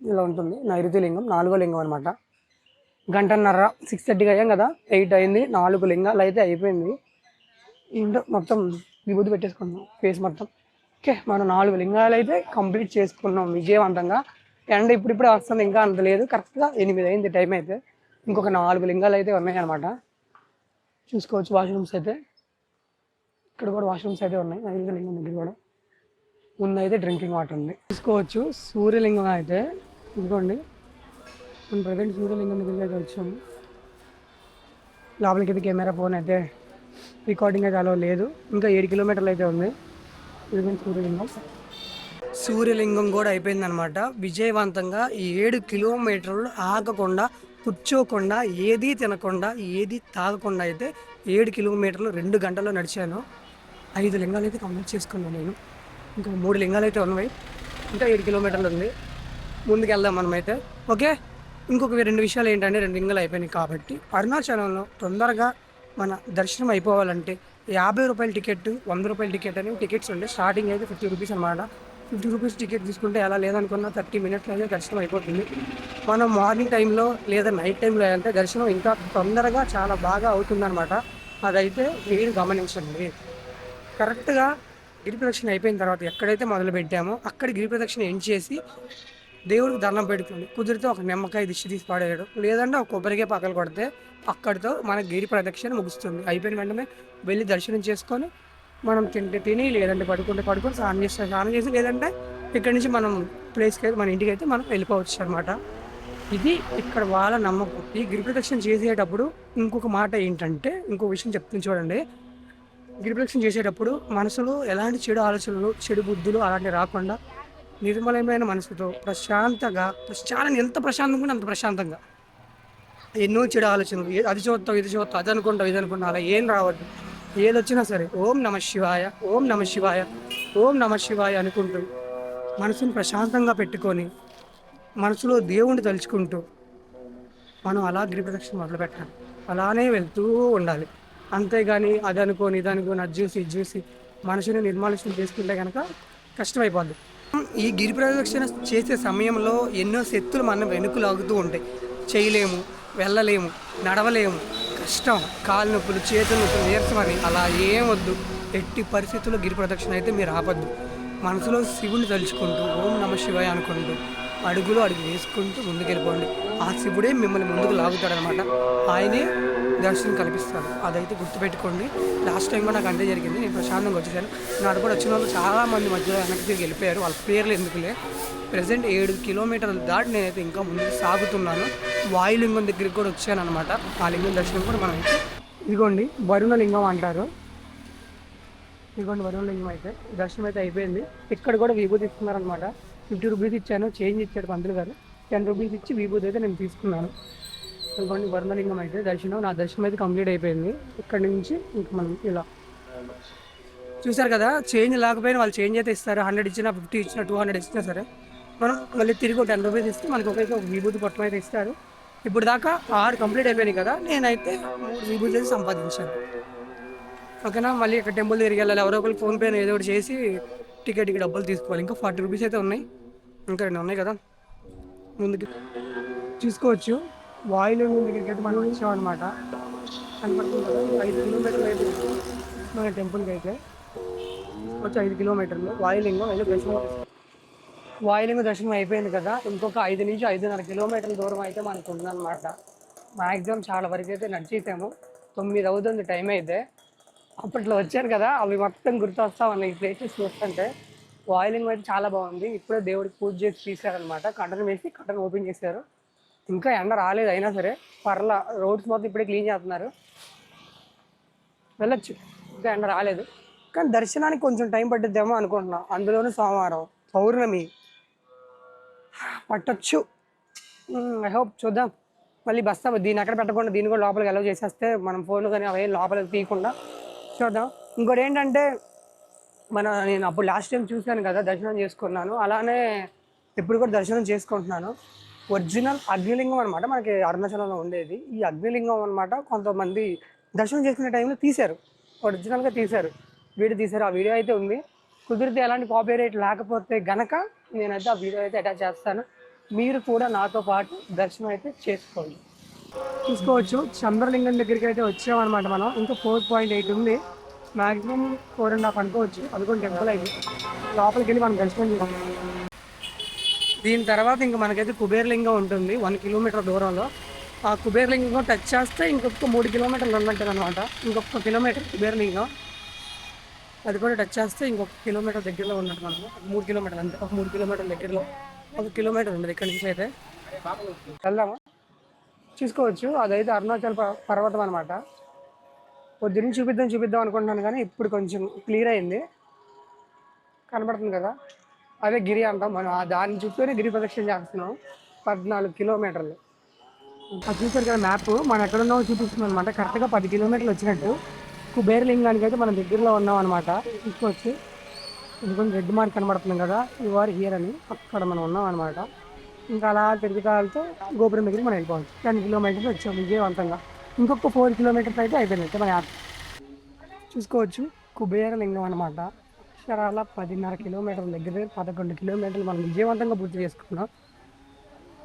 ఇలా ఉంటుంది నైరుతి లింగం, 4వ లింగం అనమాట. 1:30, 6:30 అయ్యాం కదా, 8 అయింది. 4 లింగాలు అయితే అయిపోయింది. ఏంటో మొత్తం విభూతి పెట్టేసుకున్నాం ఫేస్ మొత్తం. ఓకే, మనం 4 లింగాలు అయితే కంప్లీట్ చేసుకున్నాం విజయవంతంగా. అండ్ ఇప్పుడిప్పుడే వస్తుంది, ఇంకా అంత లేదు, కరెక్ట్గా 8 అయింది టైం అయితే. ఇంకొక 4 లింగాలు అయితే ఉన్నాయి అనమాట. చూసుకోవచ్చు వాష్రూమ్స్ అయితే, ఇక్కడ కూడా వాష్రూమ్స్ అయితే ఉన్నాయి. నైరుతి లింగం దగ్గర కూడా ముందు అయితే డ్రింకింగ్ వాటర్ ఉంది. చూసుకోవచ్చు సూర్యలింగం అయితే, ఇదిగోండి మనం ప్రజెంట్ సూర్యలింగం దగ్గరికి అయితే వచ్చాము. లోపలికి అయితే కెమెరా ఫోన్ అయితే రికార్డింగ్ అయితే అలా లేదు. ఇంకా 7 కిలోమీటర్లు అయితే ఉంది. ఇదిగోండి సూర్యలింగం. సూర్యలింగం కూడా అయిపోయింది అనమాట విజయవంతంగా. 7 కిలోమీటర్లు ఆగకుండా, కూర్చోకుండా, ఏదీ తినకుండా, ఏది తాగకుండా అయితే 7 కిలోమీటర్లు 2 గంటల్లో నడిచాను. 5 లింగాలు అయితే కంప్లీట్ చేసుకున్నాను నేను. ఇంకా 3 లింగాలు అయితే ఉన్నాయి, ఇంకా 7 కిలోమీటర్లు ఉంది. ముందుకు వెళ్దాం మనమైతే. ఓకే, ఇంకొక 2 విషయాలు ఏంటంటే, 2 లింగాలు అయిపోయినాయి కాబట్టి అరుణాచలంలో తొందరగా మన దర్శనం అయిపోవాలంటే 50 రూపాయల టికెట్, 100 రూపాయల టికెట్ అని టికెట్స్ ఉంటాయి. స్టార్టింగ్ అయితే 50 రూపీస్ అనమాట. 50 రూపీస్ టికెట్ తీసుకుంటే ఎలా లేదనుకున్న 30 మినిట్స్లో అయితే దర్శనం అయిపోతుంది. మనం మార్నింగ్ టైంలో లేదా నైట్ టైంలో అంటే దర్శనం ఇంకా తొందరగా చాలా బాగా అవుతుందన్నమాట. అదైతే మీరు గమనించండి. కరెక్ట్గా గిరి ప్రదక్షిణ అయిపోయిన తర్వాత ఎక్కడైతే మొదలు పెట్టామో అక్కడ గిరి ప్రదక్షిణ ఎండ్ చేసి దేవుడికి దండం పెట్టుకోండి. కుదిరితే ఒక నిమ్మకాయ దిష్టి తీసి పడేయడం, లేదంటే ఒక కొబ్బరికాయ పక్కన కొడితే అక్కడితో మన గిరి ప్రదక్షిణ ముగుస్తుంది. అయిపోయిన వెంటనే వెళ్ళి దర్శనం చేసుకొని మనం తిని లేదంటే పడుకొని స్నానం చేసి లేదంటే ఇక్కడి నుంచి మనం ప్లేస్కి అయితే మన ఇంటికి అయితే మనం వెళ్ళిపోవచ్చు అనమాట. ఇది ఇక్కడ వాళ్ళ నమ్మకం. ఈ గిరి ప్రదక్షిణ చేసేటప్పుడు ఇంకొక మాట ఏంటంటే, ఇంకో విషయం చెప్తుంది చూడండి. గిరి ప్రదక్షిణ చేసేటప్పుడు మనసులో ఎలాంటి చెడు ఆలోచనలు, చెడు బుద్ధులు అలాంటివి రాకుండా నిర్మలమైన మనసుతో ప్రశాంతంగా, ఎంత ప్రశాంతంగా ఉంటే అంత ప్రశాంతంగా, ఎన్నో చెడు ఆలోచనలు, అది చూస్తాం ఇది చూస్తాం, అది అనుకుంటాం అలా ఏం రావద్దు. ఏదొచ్చినా సరే ఓం నమ శివాయ, ఓం నమ శివాయ, ఓం నమ శివాయ అనుకుంటూ మనసును ప్రశాంతంగా పెట్టుకొని మనసులో దేవుణ్ణి తలుచుకుంటూ మనం అలా గిరి ప్రదక్షిణ మొదలు పెట్టాలి. అలానే వెళ్తూ ఉండాలి. అంతేగాని అది అనుకోని అది చూసి మనసుని నిర్మాలక్ష్యం చేసుకుంటే కనుక కష్టమైపోద్ది. ఈ గిరి ప్రదక్షిణ చేసే సమయంలో ఎన్నో శక్తులు మన వెనుక లాగుతూ ఉంటాయి. చేయలేము, వెళ్ళలేము, నడవలేము, కష్టం, కాలు నొప్పులు, చేతుల నొప్పులు, నీరసమని అలా ఏం వద్దు. ఎట్టి పరిస్థితుల్లో గిరి ప్రదక్షిణ అయితే మీరు ఆపద్దు. మనసులో శివుని తలుచుకుంటూ ఓం నమ శివాయ అనుకుంటూ అడుగు వేసుకుంటూ ముందుకెళ్ళిపోండి. ఆ శివుడే మిమ్మల్ని ముందుకు లాగుతాడనమాట. ఆయనే దర్శనం కల్పిస్తాడు. అదైతే గుర్తుపెట్టుకోండి. లాస్ట్ టైం కూడా నాకు అంతే జరిగింది. నేను ప్రశాంతంగా వచ్చేసాను. నాతో కూడా వచ్చిన వాళ్ళు చాలామంది మధ్యలో వెనక్కి తిరిగి వెళ్ళిపోయారు. వాళ్ళ పేర్లు ఎందుకులే. ప్రజెంట్ 7 కిలోమీటర్లు దాటి నేనైతే ఇంకా ముందుకు సాగుతున్నాను. వాయులింగం దగ్గరికి కూడా వచ్చాను అనమాట. ఆ లింగం దర్శనం కూడా మనం ఇదిగోండి వరుణ లింగం అంటారు. ఇదిగోండి వరుణ లింగం అయితే దర్శనం అయితే అయిపోయింది. ఇక్కడ కూడా విభూతి ఇస్తున్నారనమాట. 50 రూపీస్ ఇచ్చాను, చేంజ్ ఇచ్చాడు పంతులు గారు. 10 రూపీస్ ఇచ్చి విభూతి అయితే నేను తీసుకున్నాను. ఇదిగోండి వరుణలింగం అయితే దర్శనం, నా దర్శనం అయితే కంప్లీట్ అయిపోయింది. ఇక్కడ నుంచి ఇంక మనం ఇలా చూసారు కదా, చేంజ్ లేకపోయినా వాళ్ళు చేంజ్ అయితే ఇస్తారు. 100 ఇచ్చినా, 50 ఇచ్చినా, 200 ఇచ్చినా సరే మనం మళ్ళీ తిరిగి 10 రూపీస్ ఇస్తే మనకి ఒక విభూతి పొట్టం అయితే ఇస్తారు. ఇప్పుడు దాకా 6 కంప్లీట్ అయిపోయినాయి కదా, నేనైతే 3 విభూతి అయితే సంపాదించాను. ఓకేనా, మళ్ళీ ఇక్కడ టెంపుల్ తిరిగి వెళ్ళాలి. ఎవరో ఒకరు ఫోన్పే ఏదో ఒకటి చేసి టికెట్కి డబ్బులు తీసుకోవాలి. ఇంకా 40 రూపీస్ అయితే ఉన్నాయి, ఇంకా 2 ఉన్నాయి కదా ముందుకి చూసుకోవచ్చు. వాయులింగం దగ్గరికి అయితే మనం వచ్చామన్నమాట. కనపడుతుంది కదా, 5 కిలోమీటర్లు అయితే మన టెంపుల్కి అయితే వచ్చి 5 కిలోమీటర్లు వాయులింగం అయితే దర్శనం. వాయులింగ దర్శనం అయిపోయింది కదా, ఇంకొక 5 నుంచి 5.5 కిలోమీటర్ల దూరం అయితే మనకు ఉందన్నమాట. మ్యాక్సిమం చాలా వరకు అయితే నడిచేసాము. 9 అవుతుంది టైం అయితే. అప్పట్లో వచ్చాను కదా, అవి మొత్తం గుర్తొస్తా ఉన్నాయి ఈ ప్లేసెస్ చూస్తుంటే. వాయులింగం అయితే చాలా బాగుంది. ఇప్పుడే దేవుడికి పూజ చేసి తీసారనమాట. కటన్ వేసి కటన్ ఓపెన్ చేశారు. ఇంకా ఎండ రాలేదు, అయినా సరే పర్లా. రోడ్స్ మొత్తం ఇప్పుడే క్లీన్ చేస్తున్నారు, వెళ్ళొచ్చు. ఇంకా ఎండ రాలేదు, కానీ దర్శనానికి కొంచెం టైం పట్టిద్దేమో అనుకుంటున్నాం. అందులోనూ సోమవారం పౌర్ణమి పట్టొచ్చు. ఐ హోప్, చూద్దాం. మళ్ళీ బస్తా దీన్ని ఎక్కడ పెట్టకుండా దీన్ని కూడా లోపలికి అలౌ చేసేస్తే మనం ఫోన్లు కానీ అవి లోపలికి తీయకుండా చూద్దాం. ఇంకోటి ఏంటంటే నేను అప్పుడు లాస్ట్ టైం చూశాను కదా, దర్శనం చేసుకున్నాను. అలానే ఇప్పుడు కూడా దర్శనం చేసుకుంటున్నాను. ఒరిజినల్ అగ్నిలింగం అనమాట మనకి అరుణాచలంలో ఉండేది. ఈ అగ్నిలింగం అనమాట కొంతమంది దర్శనం చేసుకునే టైంలో తీశారు, ఒరిజినల్గా తీశారు, వీడియో తీశారు. ఆ వీడియో అయితే ఉంది. కుదిరితే ఎలాంటి కాపీరైట్ లేకపోతే గనక నేనైతే ఆ వీడియో అయితే అటాచ్ చేస్తాను. మీరు కూడా నాతో పాటు దర్శనం అయితే చేసుకోండి. చూసుకోవచ్చు, చంద్రలింగం దగ్గరికి అయితే వచ్చామన్నమాట మనం. ఇంకా 4.8 ఉంది, మ్యాక్సిమం 4.5 అనుకోవచ్చు. అది కూడా టెంపుల్ అయితే లోపలికి వెళ్ళి మనం దర్శనం చేసుకోవాలి. దీని తర్వాత ఇంకా మనకైతే కుబేరలింగం ఉంటుంది 1 కిలోమీటర్ దూరంలో. ఆ కుబేరలింగం టచ్ చేస్తే ఇంకొక 3 కిలోమీటర్లు ఉన్నట్టు అనమాట. ఇంకొక కిలోమీటర్ కుబేరలింగం, అది కూడా టచ్ చేస్తే ఇంకొక కిలోమీటర్ దగ్గరలో ఉన్నట్టు మనకు. 3 కిలోమీటర్లు అంతే, ఒక 3 కిలోమీటర్ల దగ్గరలో 1 కిలోమీటర్ ఉండదు ఇక్కడ నుంచి. అయితే వెళ్దామా, చూసుకోవచ్చు. అదైతే అరుణాచల్ పర్వతం అనమాట. పొద్దున్న చూపిద్దాం అనుకుంటున్నాను, కానీ ఇప్పుడు కొంచెం క్లియర్ అయింది, కనబడుతుంది కదా. అదే గిరి అంటాం మనం. దాని చుట్టూనే గిరి ప్రదక్షిణ చేస్తున్నాం 14 కిలోమీటర్లు. అది చూసారు కదా మ్యాప్, మనం ఎక్కడున్నామో చూపిస్తుంది అనమాట. కరెక్ట్గా 10 కిలోమీటర్లు వచ్చినట్టు. కుబేరలింగానికి అయితే మనం దగ్గరలో ఉన్నాం అనమాట. చూసుకోవచ్చు, ఇంకొంచెం రెడ్ మార్క్ కనబడుతుంది కదా, ఇవారు హియర్ అని. అక్కడ మనం ఉన్నాం అనమాట. ఇంకా అలా తిరుగుతాలతో గోపురం దగ్గరికి మనం వెళ్ళిపోవచ్చు. 10 కిలోమీటర్స్ వచ్చాం విజయవంతంగా. ఇంకొక 4 కిలోమీటర్స్ అయితే అయిపోయినట్టే మన యాప్. చూసుకోవచ్చు, కుబేరలింగం అనమాట. అక్షరాల 10.5 కిలోమీటర్ల దగ్గర 11 కిలోమీటర్లు మనం విజయవంతంగా పూర్తి చేసుకున్నాం.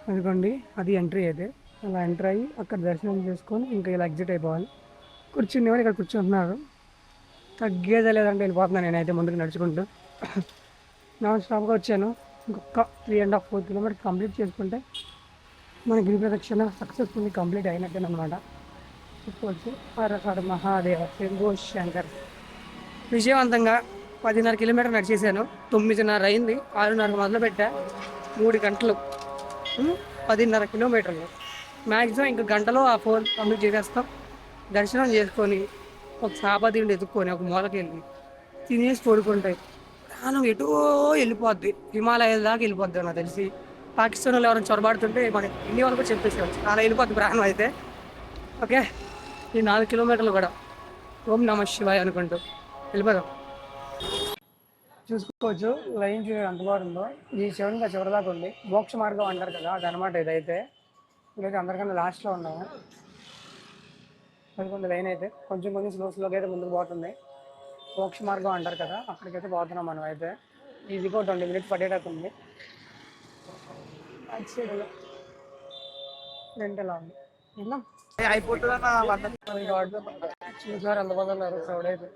అందుకోండి, అది ఎంట్రీ అయితే. అలా ఎంటర్ అయ్యి అక్కడ దర్శనం చేసుకొని ఇంకా ఇలా ఎగ్జిట్ అయిపోవాలి. కూర్చునేవారు ఇక్కడ కూర్చుంటున్నారు. తగ్గేదే లేదంటే వెళ్ళిపోతున్నాను నేనైతే ముందుకు నడుచుకుంటూ. నాన్ స్టాప్గా వచ్చాను. ఇంకొక 3.5-4 కిలోమీటర్స్ కంప్లీట్ చేసుకుంటే మన గిరి ప్రదక్షిణ సక్సెస్ఫుల్లీ కంప్లీట్ అయినట్టేనమాట. చూసుకోవచ్చు, హర మహాదేవ శంభో శంకర్. విజయవంతంగా 10.5 కిలోమీటర్ నడిచేసాను. 9:30 అయింది, 6:30 మొదలు పెట్టా. 3 గంటలు, 10.5 కిలోమీటర్లు. మ్యాక్సిమం ఇంక గంటలో ఆ 4 కంప్లీట్ చేసేస్తాం. దర్శనం చేసుకొని ఒక సాపాతిండి ఎత్తుక్కొని ఒక మూలకి వెళ్ళి తినేసి పడుకుంటాయి. ప్రాణం ఎటో వెళ్ళిపోద్ది, హిమాలయాల దాకా వెళ్ళిపోద్ది నాకు తెలిసి. పాకిస్తాన్ వాళ్ళు ఎవరైనా చొరబాడుతుంటే మన ఇండియా వాళ్ళు కూడా చెప్పేసేవచ్చు, అలా వెళ్ళిపోద్ది ప్రాణం అయితే. ఓకే, ఈ 4 కిలోమీటర్లు కూడా ఓం నమ శివాయ అనుకుంటూ వెళ్ళిపోదాం. చూసుకోవచ్చు, లైన్ చూడండి ఎంత బాగుందో. ఈ శివునిగా చివరిదాకా ఉంది. మోక్ష మార్గం అంటారు కదా, అది అనమాట ఇదైతే. ఇదైతే అందరికన్నా లాస్ట్లో ఉన్నాము. కొంచెం లైన్ అయితే కొంచెం స్లోగా అయితే ముందుకు పోతుంది. మోక్ష మార్గం అంటారు కదా, అక్కడికైతే పోతున్నాం మనం అయితే. ఈజీగా 20 మినిట్స్ పట్టేటట్టుంది. ఫ్రంట్ ఎలా ఉంది చూసారు ఎంతమంది ఉన్నారు. క్రౌడ్ అయితే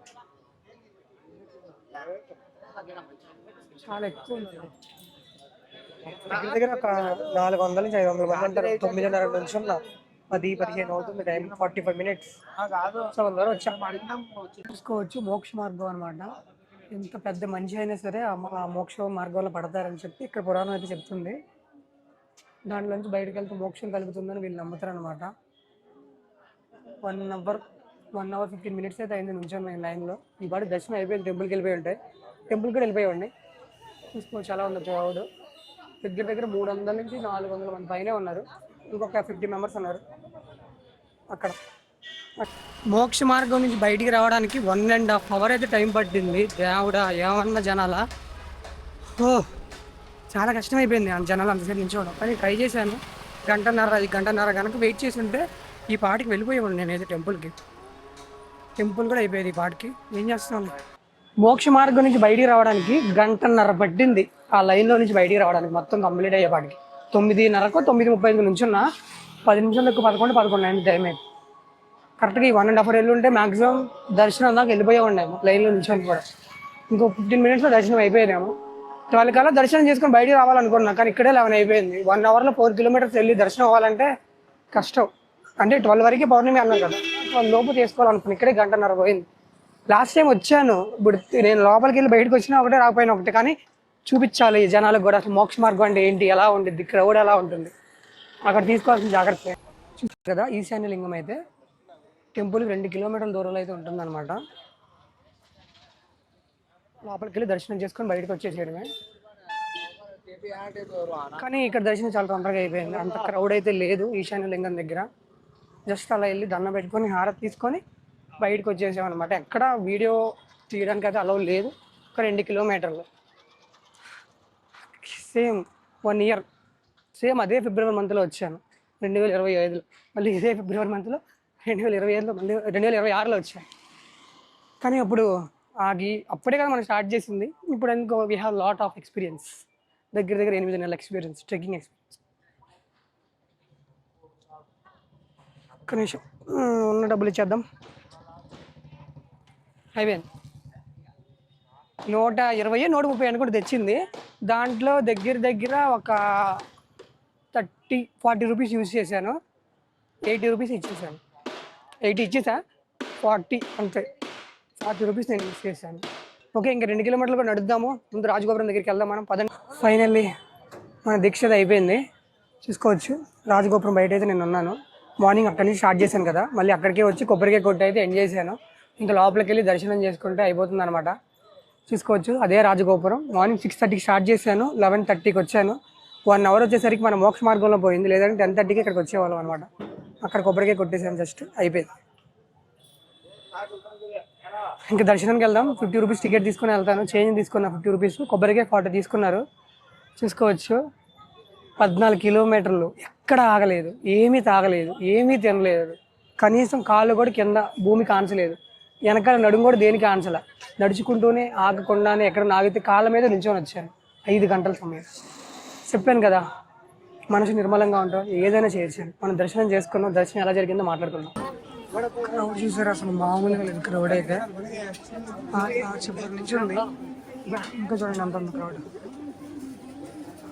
చాలా ఎక్కువ ఉన్నారు. దగ్గర దగ్గర ఒక 400 నుంచి 500 మంది ఉంటారు. 9:30 నుంచి ఉన్న 10-15 అవుతుంది టైం, 45 మినిట్స్. సో అందరూ వచ్చాం. చూసుకోవచ్చు మోక్ష మార్గం అనమాట. ఎంత పెద్ద మనిషి అయినా సరే ఆ మోక్ష మార్గంలో పడతారని చెప్పి ఇక్కడ పురాణం అయితే చెప్తుంది. దాంట్లో నుంచి బయటకు వెళ్తే మోక్షం కలుగుతుందని వీళ్ళు నమ్ముతారు అనమాట. 1 అవర్ 15 మినిట్స్ అయితే అయింది నుంచాను నేను లైన్లో. ఈ పాటి దర్శనం అయిపోయింది, టెంపుల్కి వెళ్ళిపోయి ఉంటాయి. టెంపుల్ కూడా వెళ్ళిపోయాడి. చూసుకోవచ్చు చాలా ఉంది క్రౌడ్. దగ్గర దగ్గర 300 నుంచి 400 మంది పైనే ఉన్నారు. ఇంకొక 50 మెంబర్స్ ఉన్నారు అక్కడ. మోక్ష మార్గం నుంచి బయటికి రావడానికి 1.5 అవర్ అయితే టైం పట్టింది. దేవుడా ఏమన్నా జనాల, ఓ చాలా కష్టం అయిపోయింది ఆ జనాలు అంతసేపు నిల్చోవడం. కానీ ట్రై చేశాను. గంటన్నర కనుక వెయిట్ చేసి ఉంటే ఈ పాటికి వెళ్ళిపోయేవాడు నేనైతే టెంపుల్కి. టెంపుల్ కూడా అయిపోయేది ఈ పాటికి. ఏం చేస్తున్నాను, మోక్ష మార్గం నుంచి బయటికి రావడానికి 1.5 పట్టింది. ఆ లైన్లో నుంచి బయటికి రావడానికి మొత్తం కంప్లీట్ అయ్యేపాటికి 9:30కో 9:35 నుంచి ఉన్న 10 నిమిషాలు ఎక్కువ 11 అయింది టైం అయితే. కరెక్ట్గా ఈ 1.5 అవర్ వెళ్ళి ఉంటే మ్యాక్సిమం దర్శనం దాకా వెళ్ళిపోయే ఉండేమో లైన్లో నుంచి కూడా. ఇంకో 15 మినిట్స్లో దర్శనం అయిపోయేదేమో. 12 కల్లా దర్శనం చేసుకొని బయటికి రావాలనుకున్నా, కానీ ఇక్కడే 11 అయిపోయింది. 1 అవర్లో 4 కిలోమీటర్స్ వెళ్ళి దర్శనం అవ్వాలంటే కష్టం. అంటే 12 వరకు పౌర్ణమి అన్నారు కదా, 12 లోపు చేసుకోవాలనుకున్నాను. ఇక్కడే 1.5 పోయింది. లాస్ట్ టైం వచ్చాను, ఇప్పుడు నేను లోపలికి వెళ్ళి బయటకు వచ్చినా ఒకటే రాకపోయినా ఒకటే. కానీ చూపించాలి జనాలకు కూడా అసలు మోక్ష మార్గం అంటే ఏంటి, ఎలా ఉంటుంది, క్రౌడ్ ఎలా ఉంటుంది, అక్కడ తీసుకోవాల్సిన జాగ్రత్త. చూసారు కదా ఈశాన్య లింగం అయితే టెంపుల్ 2 కిలోమీటర్ల దూరంలో అయితే ఉంటుందన్నమాట. లోపలికి వెళ్ళి దర్శనం చేసుకొని బయటకు వచ్చేసేయడమే. కానీ ఇక్కడ దర్శనం చాలా తొందరగా అయిపోయింది. అంత క్రౌడ్ అయితే లేదు ఈశాన్య లింగం దగ్గర. జస్ట్ అలా వెళ్ళి దండం పెట్టుకొని హారతి తీసుకొని బయటకు వచ్చేసామన్నమాట. ఎక్కడ వీడియో తీయడానికి అయితే అలౌ లేదు. ఒక 2 కిలోమీటర్లు. సేమ్ 1 ఇయర్ సేమ్ అదే ఫిబ్రవరి మంత్లో వచ్చాను 2025లో. మళ్ళీ ఇదే ఫిబ్రవరి మంత్లో 2025లో మళ్ళీ 2026లో వచ్చాను. కానీ అప్పుడు ఆగి అప్పుడే కదా మనం స్టార్ట్ చేసింది. ఇప్పుడు ఎందుకో we have lot of experience. దగ్గర దగ్గర 8 నెలల ఎక్స్పీరియన్స్, ట్రెక్కింగ్ ఎక్స్పీరియన్స్. ఒక్క నిమిషం ఉన్న డబ్బులు ఇచ్చేద్దాం. అయిపోయింది. 120 130 అనుకుంటే తెచ్చింది. దాంట్లో దగ్గర దగ్గర ఒక 30-40 రూపీస్ యూజ్ చేశాను. 80 రూపీస్ ఇచ్చేసాను. 80 ఇచ్చేసా, 40 అంతే. 40 రూపీస్ నేను యూజ్ చేశాను. ఓకే, ఇంకా 2 కిలోమీటర్లు కూడా నడుద్దాము. ముందు రాజగోపురం దగ్గరికి వెళ్దాం మనం, పదండి. ఫైనల్లీ మన దీక్ష అయిపోయింది. చూసుకోవచ్చు రాజగోపురం బయట అయితే నేను ఉన్నాను. మార్నింగ్ అక్కడి నుంచి స్టార్ట్ చేశాను కదా, మళ్ళీ అక్కడికే వచ్చి కొబ్బరికాయ కొట్టి అయితే ఎంజాయ్ చేశాను. ఇంకా లోపలికి వెళ్ళి దర్శనం చేసుకుంటే అయిపోతుంది అనమాట. చూసుకోవచ్చు అదే రాజగోపురం. మార్నింగ్ 6:30కి స్టార్ట్ చేశాను, 11:30కి వచ్చాను. 1 అవర్ వచ్చేసరికి మన మోక్ష మార్గంలో పోయింది. లేదంటే 10:30కి ఇక్కడికి వచ్చేవాళ్ళం అనమాట. అక్కడ కొబ్బరికాయ కొట్టేసాను, జస్ట్ అయిపోయింది. ఇంకా దర్శనానికి వెళ్దాం. 50 రూపీస్ టికెట్ తీసుకుని వెళ్తాను. చేంజ్ తీసుకున్నా 50 రూపీస్, కొబ్బరికాయ 40 తీసుకున్నారు. చూసుకోవచ్చు 14 కిలోమీటర్లు ఎక్కడ ఆగలేదు, ఏమీ తాగలేదు, ఏమీ తినలేదు. కనీసం కాళ్ళు కూడా కింద భూమి కాంచలేదు. వెనకాల నడుము కూడా దేనికి ఆన్సల. నడుచుకుంటూనే ఆగకుండానే ఎక్కడ నాగితే కాళ్ళ మీద నిల్చొని వచ్చాను. 5 గంటల సమయం. చెప్పాను కదా మనసు నిర్మలంగా ఉంటాం, ఏదైనా చేయొచ్చాను. మనం దర్శనం చేసుకున్నాం. దర్శనం ఎలా జరిగిందో మాట్లాడుకున్నాం. క్రౌడ్ చూసారు అసలు మామూలుగా లేదు. క్రౌడ్ అయితే చెప్పి నుంచి ఉంది. ఇంకా చూడండి అంత ఉంది క్రౌడ్.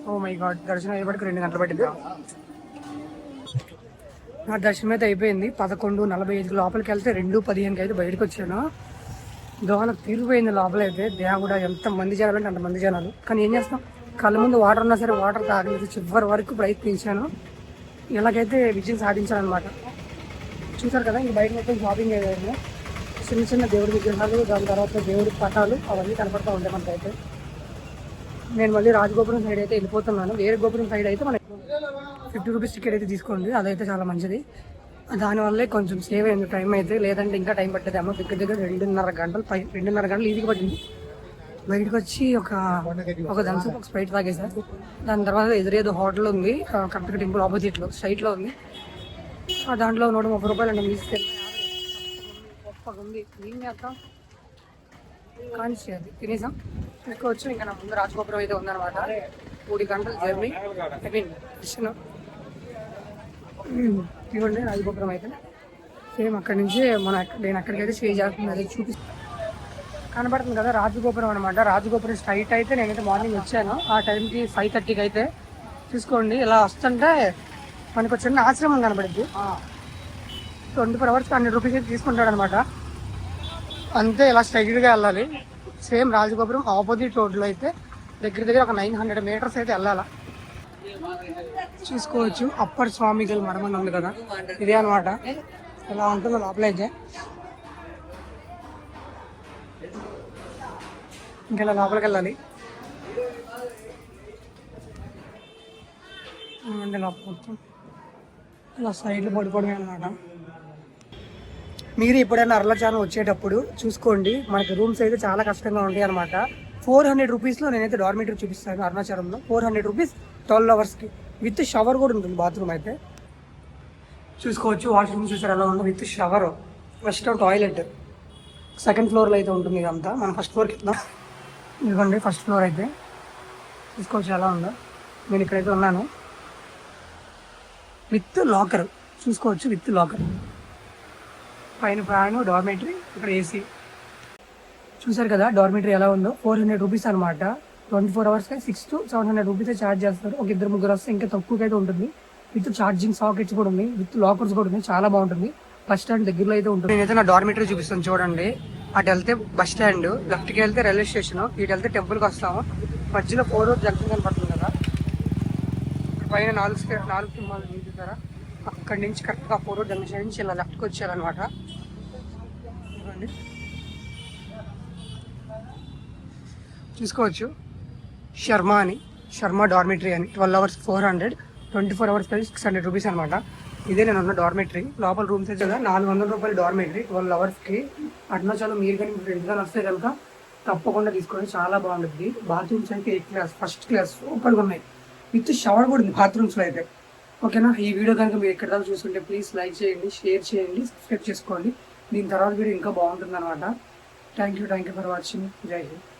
ఓ మై గాడ్, దర్శనం అయ్యేపటికి 2 గంటలు పట్టింది. నా దర్శనం అయితే అయిపోయింది. 11:45 లోపలికి వెళ్తే 2:15కి అయితే బయటకు వచ్చాను. దోహన తీరిపోయింది లోపలైతే. దేవుడా ఎంత మంది జనాలు అంటే అంతమంది జనాలు. కానీ ఏం చేస్తాం, కళ్ళ ముందు వాటర్ ఉన్నా సరే వాటర్ తాగలేదు. చివరి వరకు ప్రయత్నించాను. ఇలాగైతే విజయం సాధించానమాట. చూసారు కదా, ఈ బయట మొత్తం షాపింగ్ ఏదైనా చిన్న చిన్న దేవుడి విగ్రహాలు, దాని తర్వాత దేవుడి పటాలు అవన్నీ కనపడుతూ ఉంటాయి మనకైతే. నేను మళ్ళీ రాజగోపురం సైడ్ అయితే వెళ్ళిపోతున్నాను. వేరే గోపురం సైడ్ అయితే మనకి 50 రూపీస్ టికెట్ అయితే తీసుకోండి. అదైతే చాలా మంచిది. దానివల్లే కొంచెం సేవ్ అయింది టైం అయితే. లేదంటే ఇంకా టైం పట్టేది అమ్మ. దగ్గర దగ్గర 2.5 గంటలు ఈజీగా పట్టింది. బయటకు వచ్చి ఒక థమ్స్ అప్, ఒక స్ప్రైట్ తాగేసారు. దాని తర్వాత ఎదురేదో హోటల్ ఉంది, కరెక్ట్గా టెంపుల్ ఆపోజిట్లో స్ట్రైట్లో ఉంది. దాంట్లో 130 రూపాయలు అంటే తీసుకెళ్ళి గొప్పగా ఉంది. ఏం చేస్తాం, కానీ అది తినేసాం. తీసుకోవచ్చు. ఇంకా నా ముందు రాజగోపురం అయితే ఉందన్నమాట. 3 గంటల జర్నీ. దర్శనం ఇవ్వండి. రాజగోపురం అయితే సేమ్ అక్కడి నుంచి నేను అక్కడికైతే స్టే చేస్తుంది. అది చూపిస్తాను. కనబడుతుంది కదా రాజగోపురం అనమాట. రాజగోపురం స్ట్రైట్ అయితే నేనైతే మార్నింగ్ వచ్చాను. ఆ టైంకి 5:30కి అయితే చూసుకోండి ఇలా వస్తుంటే మనకు ఒక చిన్న ఆశ్రమం కనబడింది. 24 hours 100 రూపీస్ అయితే తీసుకుంటాడు అనమాట. అంతే ఇలా స్ట్రైట్గా వెళ్ళాలి. సేమ్ రాజగోపురం ఆపోజిట్ రోడ్లో అయితే దగ్గర ఒక 900 meters అయితే వెళ్ళాలా. చూసుకోవచ్చు అప్పర్ స్వామిగల్ మఠం ఉంది కదా, ఇదే అనమాట. ఇలా ఉంటుంది లోపల అయితే. ఇంకా ఇలా లోపలికి వెళ్ళాలి. మొత్తం ఇలా సైడ్లు పడిపోవడమే అనమాట. మీరు ఎప్పుడైనా అరుణాచలం వచ్చేటప్పుడు చూసుకోండి, మనకి రూమ్స్ అయితే చాలా కష్టంగా ఉంటాయి అనమాట. 400 రూపీస్లో నేనైతే డార్మేటరీ చూపిస్తాను అరుణాచలంలో. 400 రూపీస్ 12 hours విత్ షవర్ కూడా ఉంటుంది. బాత్రూమ్ అయితే చూసుకోవచ్చు. వాష్రూమ్ చూసారు ఎలా ఉంది, with shower. First toilet second ఫ్లోర్లో అయితే ఉంటుంది. ఇదంతా మనం ఫస్ట్ ఫ్లోర్కి వెళ్దాం. ఇదిగోండి ఫస్ట్ ఫ్లోర్ అయితే చూసుకోవచ్చు ఎలా ఉందో. నేను ఇక్కడైతే ఉన్నాను. విత్ లాకర్ చూసుకోవచ్చు, విత్ లాకర్. పైన ఫ్యాన్, డార్మేటరీ, ఇక్కడ ఏసీ. చూసారు కదా డార్మేటరీ ఎలా ఉందో. 400 రూపీస్ అనమాట. 24 hours 600 to 700 రూపీస్ ఛార్జ్ చేస్తారు. ఒక 2-3 వస్తే ఇంకా తక్కువకైతే ఉంటుంది. విత్ ఛార్జింగ్ సాకెట్స్ కూడా ఉంది, విత్ లాకర్స్ కూడా ఉంది. చాలా బాగుంటుంది. బస్ స్టాండ్ దగ్గరలో అయితే ఉంటుంది. నేనైతే నా డార్మేటరీ చూపిస్తాను చూడండి. అటు వెళ్తే బస్ స్టాండ్, లెఫ్ట్కి వెళ్తే రైల్వే స్టేషన్, ఇటు వెళ్తే టెంపుల్కి వస్తాము. మధ్యలో 4 road జంక్షన్ కనపడుతుంది కదా, పైన 4 సింహాలు చూసారా. అక్కడి నుంచి కరెక్ట్గా 4 road జంక్షన్ నుంచి ఇలా లెఫ్ట్కి వచ్చేయాలన్నమాట. చూడండి చూసుకోవచ్చు. శర్మ డార్మేటరీ అని 12 hours 400, 24 hours 600 రూపీస్ అనమాట. ఇదే నేను ఉన్న డార్మేటరీ. లోపల రూమ్స్ అయితే కదా 400 రూపాయలు డార్మేటరీ 12 hours. అరుణాచలం మీరు కానీ ఫ్రెండ్స్ కానీ వస్తే కనుక తప్పకుండా తీసుకోండి, చాలా బాగుంటుంది. బాత్రూమ్స్ అయితే 8th class, ఫస్ట్ క్లాస్ సూపర్గా ఉన్నాయి. విత్ షవర్ కూడా ఉంది బాత్రూమ్స్లో అయితే. ఓకేనా, ఈ వీడియో కనుక మీరు ఎక్కడ దాకా చూసుకుంటే ప్లీజ్ లైక్ చేయండి, షేర్ చేయండి, సబ్స్క్రైబ్ చేసుకోండి. దీని తర్వాత వీడియో ఇంకా బాగుంటుంది అనమాట. Thank you for watching. జై హింద్.